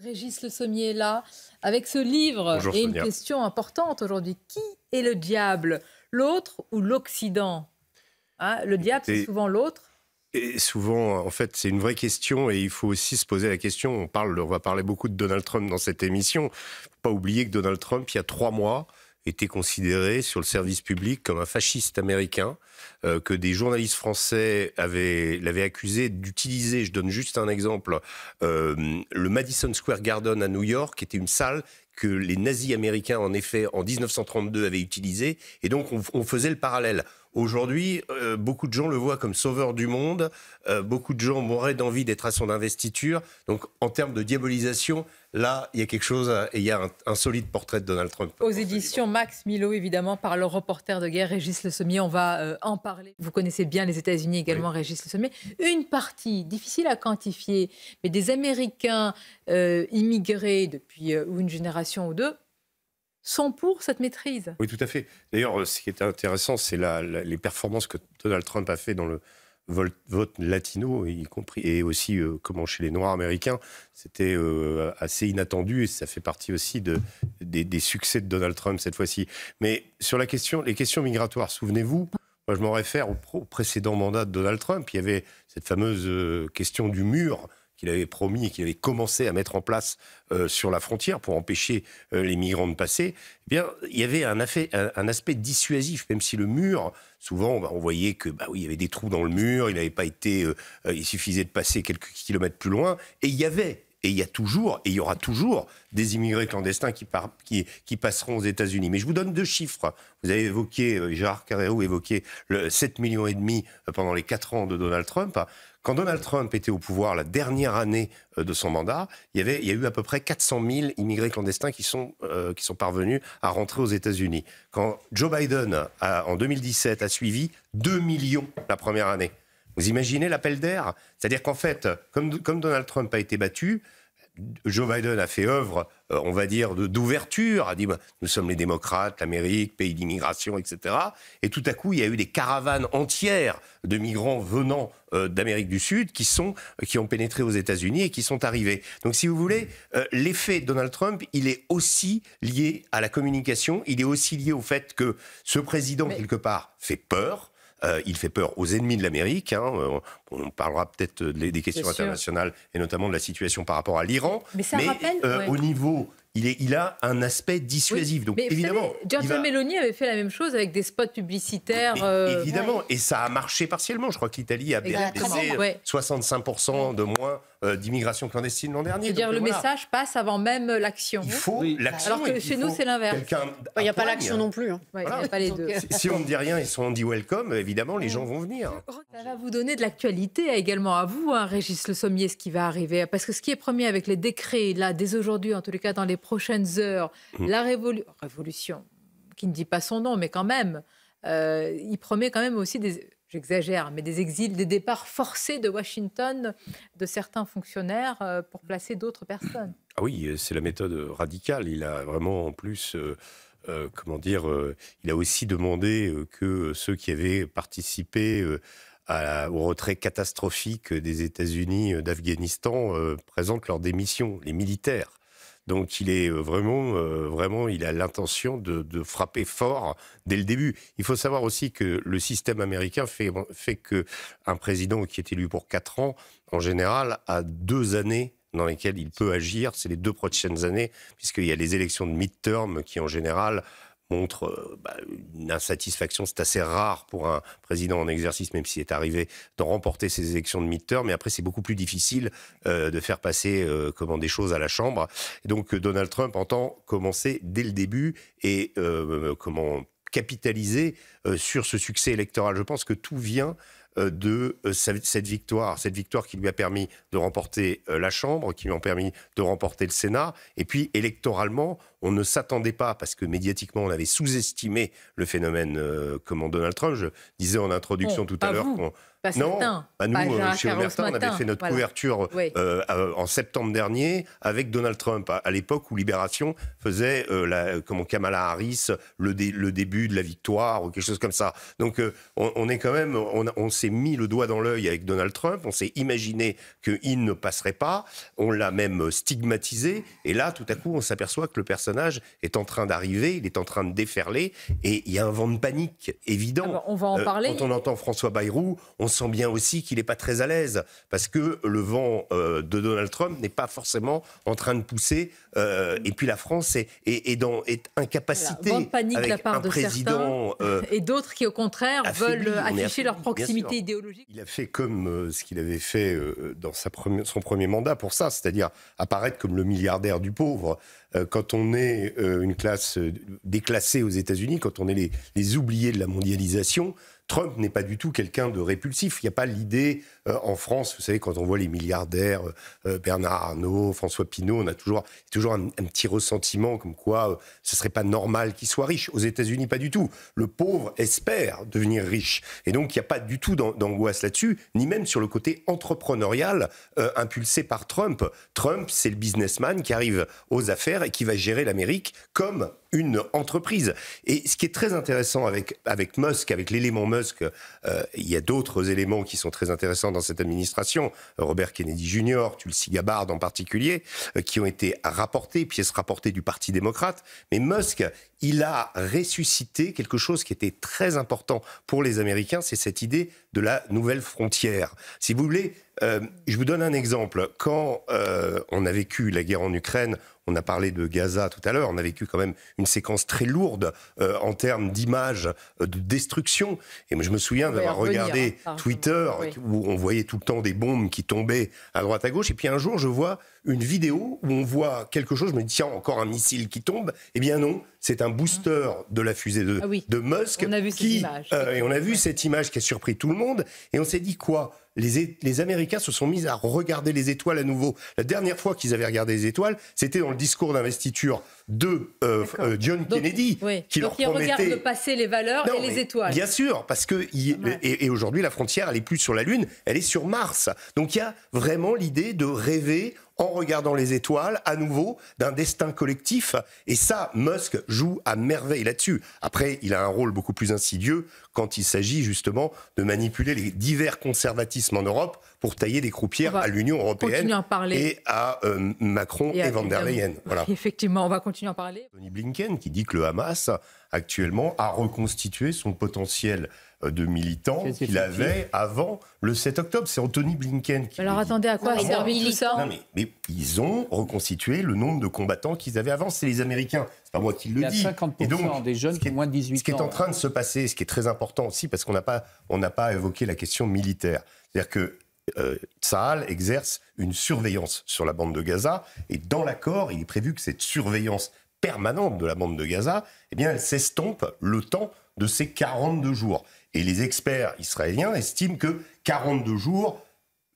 Régis Le Sommier est là, avec ce livre. Bonjour, et une Sonia. question importante aujourd'hui. Qui est le diable? L'autre ou l'Occident? Le diable, c'est souvent l'autre. Et souvent, en fait, c'est une vraie question et il faut aussi se poser la question. On va parler beaucoup de Donald Trump dans cette émission. Il ne faut pas oublier que Donald Trump, il y a 3 mois, était considéré sur le service public comme un fasciste américain, que des journalistes français l'avaient accusé d'utiliser, je donne juste un exemple, le Madison Square Garden à New York, qui était une salle que les nazis américains, en effet, en 1932 avaient utilisée, et donc on faisait le parallèle. Aujourd'hui, beaucoup de gens le voient comme sauveur du monde, beaucoup de gens mourraient d'envie d'être à son investiture, donc en termes de diabolisation, là, il y a quelque chose, et il y a un solide portrait de Donald Trump. Aux éditions Max Milo, évidemment, par le reporter de guerre Régis Le Sommier. On va en parler. Vous connaissez bien les États-Unis également, oui. Régis Le Sommier. Une partie, difficile à quantifier, mais des Américains immigrés depuis une génération ou deux, sont pour cette maîtrise. Oui, tout à fait. D'ailleurs, ce qui est intéressant, c'est les performances que Donald Trump a fait dans le vote latino, y compris, et aussi comment chez les Noirs américains, c'était assez inattendu et ça fait partie aussi des succès de Donald Trump cette fois-ci. Mais sur les questions migratoires, souvenez-vous, moi je m'en réfère au précédent mandat de Donald Trump, il y avait cette fameuse question du mur qu'il avait promis et qu'il avait commencé à mettre en place sur la frontière pour empêcher les migrants de passer. Eh bien, il y avait un aspect dissuasif, même si le mur, souvent, on voyait que, oui, il y avait des trous dans le mur, il n'avait pas été, il suffisait de passer quelques kilomètres plus loin, et il y avait. Et il y a toujours, et il y aura toujours, des immigrés clandestins qui passeront aux États-Unis. Mais je vous donne 2 chiffres. Vous avez évoqué, Gérard Carrérou évoqué 7,5 millions pendant les 4 ans de Donald Trump. Quand Donald Trump était au pouvoir, la dernière année de son mandat, il y a eu à peu près 400 000 immigrés clandestins qui sont parvenus à rentrer aux États-Unis. Quand Joe Biden, en 2017, a suivi 2 millions la première année. Vous imaginez l'appel d'air? C'est-à-dire qu'en fait, comme Donald Trump a été battu, Joe Biden a fait œuvre, on va dire, d'ouverture, a dit nous sommes les démocrates, l'Amérique, pays d'immigration, etc. Et tout à coup, il y a eu des caravanes entières de migrants venant d'Amérique du Sud qui ont pénétré aux États-Unis et qui sont arrivés. Donc, si vous voulez, l'effet de Donald Trump, il est aussi lié à la communication, il est aussi lié au fait que ce président, quelque part, fait peur. Il fait peur aux ennemis de l'Amérique. On parlera peut-être des questions internationales et notamment de la situation par rapport à l'Iran. Mais ça rappelle, au niveau... Il a un aspect dissuasif. Oui, donc mais évidemment, Giorgia Meloni avait fait la même chose avec des spots publicitaires. Évidemment, et ça a marché partiellement. Je crois que l'Italie a baissé 65% de moins d'immigration clandestine l'an dernier. C'est-à-dire le message passe avant même l'action. Il faut l'action. Alors que chez nous, c'est l'inverse. Il n'y a pas l'action non plus. Il n'y a pas les deux. Si on ne dit rien et si on dit welcome, évidemment, les gens vont venir. Ça va vous donner de l'actualité également à vous, Régis Le Sommier, ce qui va arriver. Parce que ce qui est promis avec les décrets, là, dès aujourd'hui, en tous les cas, dans les prochaines heures, la révolution, qui ne dit pas son nom, mais quand même, il promet quand même aussi j'exagère, mais des exils, des départs forcés de Washington de certains fonctionnaires pour placer d'autres personnes. Ah oui, c'est la méthode radicale. Il a vraiment en plus... il a aussi demandé que ceux qui avaient participé au retrait catastrophique des États-Unis d'Afghanistan présentent leur démission, les militaires. Donc il est vraiment, il a l'intention de frapper fort dès le début. Il faut savoir aussi que le système américain fait qu'un président qui est élu pour 4 ans, en général, a 2 années dans lesquelles il peut agir. C'est les 2 prochaines années, puisqu'il y a les élections de mid-term qui, en général, montrent une insatisfaction. C'est assez rare pour un président en exercice, même s'il est arrivé, de remporter ces élections de mid-term. Mais après, c'est beaucoup plus difficile de faire passer des choses à la Chambre. Et donc, Donald Trump entend commencer dès le début et capitaliser sur ce succès électoral. Je pense que tout vient de cette victoire qui lui a permis de remporter la Chambre, qui lui a permis de remporter le Sénat. Et puis, électoralement, on ne s'attendait pas, parce que médiatiquement, on avait sous-estimé le phénomène Donald Trump. Je disais en introduction tout à l'heure Pas certains. Nous, chez Omerta, on avait fait notre couverture en septembre dernier avec Donald Trump, à l'époque où Libération faisait Kamala Harris, le début de la victoire, ou quelque chose comme ça. Donc on est quand même, on s'est mis le doigt dans l'œil avec Donald Trump, on s'est imaginé qu'il ne passerait pas, on l'a même stigmatisé, et là, tout à coup, on s'aperçoit que le personnage est en train d'arriver, il est en train de déferler, et il y a un vent de panique évident. Alors, on va en parler. Quand on entend François Bayrou, on sent bien aussi qu'il n'est pas très à l'aise, parce que le vent de Donald Trump n'est pas forcément en train de pousser, et puis la France est incapacité, vent de panique avec de la part un de président... et d'autres qui, au contraire, affaibli, veulent afficher affaibli, leur proximité idéologique. Il a fait comme ce qu'il avait fait dans son premier mandat pour ça, c'est-à-dire apparaître comme le milliardaire du pauvre. Quand on est une classe déclassée aux États-Unis, quand on est les oubliés de la mondialisation, Trump n'est pas du tout quelqu'un de répulsif. Il n'y a pas l'idée en France, vous savez, quand on voit les milliardaires, Bernard Arnault, François Pinault, on a toujours un petit ressentiment comme quoi ce ne serait pas normal qu'il soit riche. Aux États-Unis, pas du tout. Le pauvre espère devenir riche. Et donc, il n'y a pas du tout d'angoisse là-dessus, ni même sur le côté entrepreneurial impulsé par Trump. Trump, c'est le businessman qui arrive aux affaires et qui va gérer l'Amérique comme une entreprise. Et ce qui est très intéressant avec Musk, avec l'élément Musk, il y a d'autres éléments qui sont très intéressants dans cette administration, Robert Kennedy Jr., Tulsi Gabbard en particulier, qui ont été rapportés, pièces rapportées du Parti démocrate. Mais Musk, il a ressuscité quelque chose qui était très important pour les Américains, c'est cette idée de la nouvelle frontière. Si vous voulez, je vous donne un exemple. Quand on a vécu la guerre en Ukraine, on a parlé de Gaza tout à l'heure, on a vécu quand même une séquence très lourde en termes d'images, de destruction. Et moi, je me souviens d'avoir regardé Twitter, où on voyait tout le temps des bombes qui tombaient à droite à gauche. Et puis un jour, je vois une vidéo où on voit quelque chose, je me dis, tiens, encore un missile qui tombe. Eh bien non, c'est un booster de la fusée de Musk. On a vu cette image. Et on a vu cette image qui a surpris tout le monde. Et on s'est dit quoi ? Les Américains se sont mis à regarder les étoiles à nouveau. La dernière fois qu'ils avaient regardé les étoiles, c'était dans le discours d'investiture de John Kennedy, qui leur promettait... Donc ils regardent le passé, les valeurs et les étoiles. Bien sûr, parce que et aujourd'hui, la frontière, elle n'est plus sur la Lune, elle est sur Mars. Donc il y a vraiment l'idée de rêver en regardant les étoiles, à nouveau, d'un destin collectif. Et ça, Musk joue à merveille là-dessus. Après, il a un rôle beaucoup plus insidieux quand il s'agit justement de manipuler les divers conservatismes en Europe pour tailler des croupières à l'Union européenne et à Macron et Van der Leyen. Voilà. Effectivement, on va continuer à en parler. Tony Blinken qui dit que le Hamas, actuellement, a reconstitué son potentiel de militants qu'il avait avant le 7 octobre. C'est Tony Blinken qui... Alors attendez, à quoi servi tout ça ? Non, mais ils ont reconstitué le nombre de combattants qu'ils avaient avant. C'est les Américains. C'est pas moi qui le dis. Il y a 50% des jeunes qui ont moins de 18 ans. Ce qui est en train de se passer, ce qui est très important aussi, parce qu'on n'a pas évoqué la question militaire. C'est-à-dire que Tsahal exerce une surveillance sur la bande de Gaza, et dans l'accord, il est prévu que cette surveillance permanente de la bande de Gaza, eh bien, elle s'estompe le temps de ces 42 jours. Et les experts israéliens estiment que 42 jours,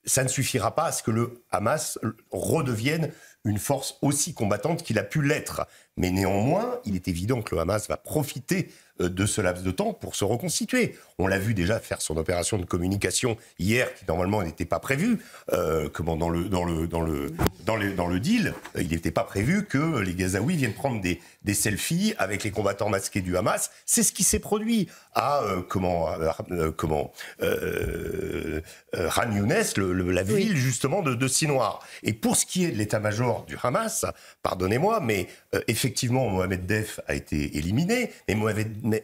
ça ne suffira pas à ce que le Hamas redevienne une force aussi combattante qu'il a pu l'être. Mais néanmoins, il est évident que le Hamas va profiter de ce laps de temps pour se reconstituer. On l'a vu déjà faire son opération de communication hier, qui normalement n'était pas prévue. Dans le deal, il n'était pas prévu que les Gazaouis viennent prendre des selfies avec les combattants masqués du Hamas. C'est ce qui s'est produit à Khan Younes, la ville justement de Sinoir. Et pour ce qui est de l'état-major du Hamas, pardonnez-moi, mais effectivement, Mohamed Def a été éliminé, mais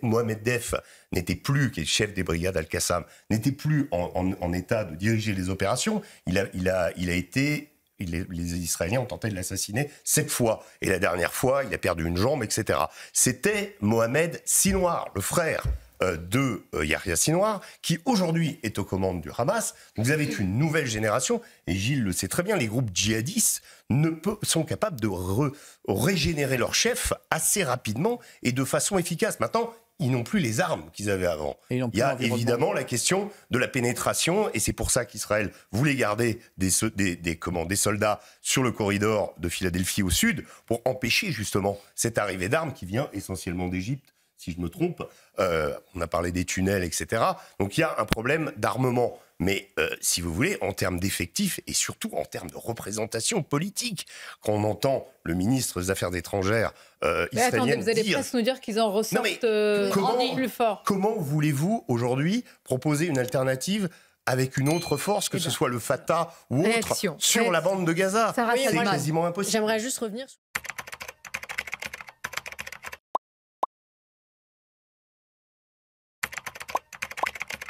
Mohamed Def n'était plus, qui est chef des brigades Al-Qassam, n'était plus en état de diriger les opérations. Les Israéliens ont tenté de l'assassiner 7 fois. Et la dernière fois, il a perdu une jambe, etc. C'était Mohamed Sinwar, le frère de Yahya Sinwar, qui aujourd'hui est aux commandes du Hamas. Donc vous avez une nouvelle génération, et Gilles le sait très bien, les groupes djihadistes sont capables de régénérer leur chef assez rapidement et de façon efficace. Maintenant, ils n'ont plus les armes qu'ils avaient avant. Il y a évidemment la question de la pénétration, et c'est pour ça qu'Israël voulait garder des soldats sur le corridor de Philadelphie au sud, pour empêcher justement cette arrivée d'armes qui vient essentiellement d'Égypte, si je me trompe. On a parlé des tunnels, etc. Donc il y a un problème d'armement. Mais si vous voulez, en termes d'effectifs et surtout en termes de représentation politique, quand on entend le ministre des Affaires étrangères israélien attendez, vous allez presque nous dire qu'ils en ressortent plus fort. Comment voulez-vous aujourd'hui proposer une alternative avec une autre force, que ce soit le Fatah ou autre, sur la bande de Gaza? C'est quasiment impossible. J'aimerais juste revenir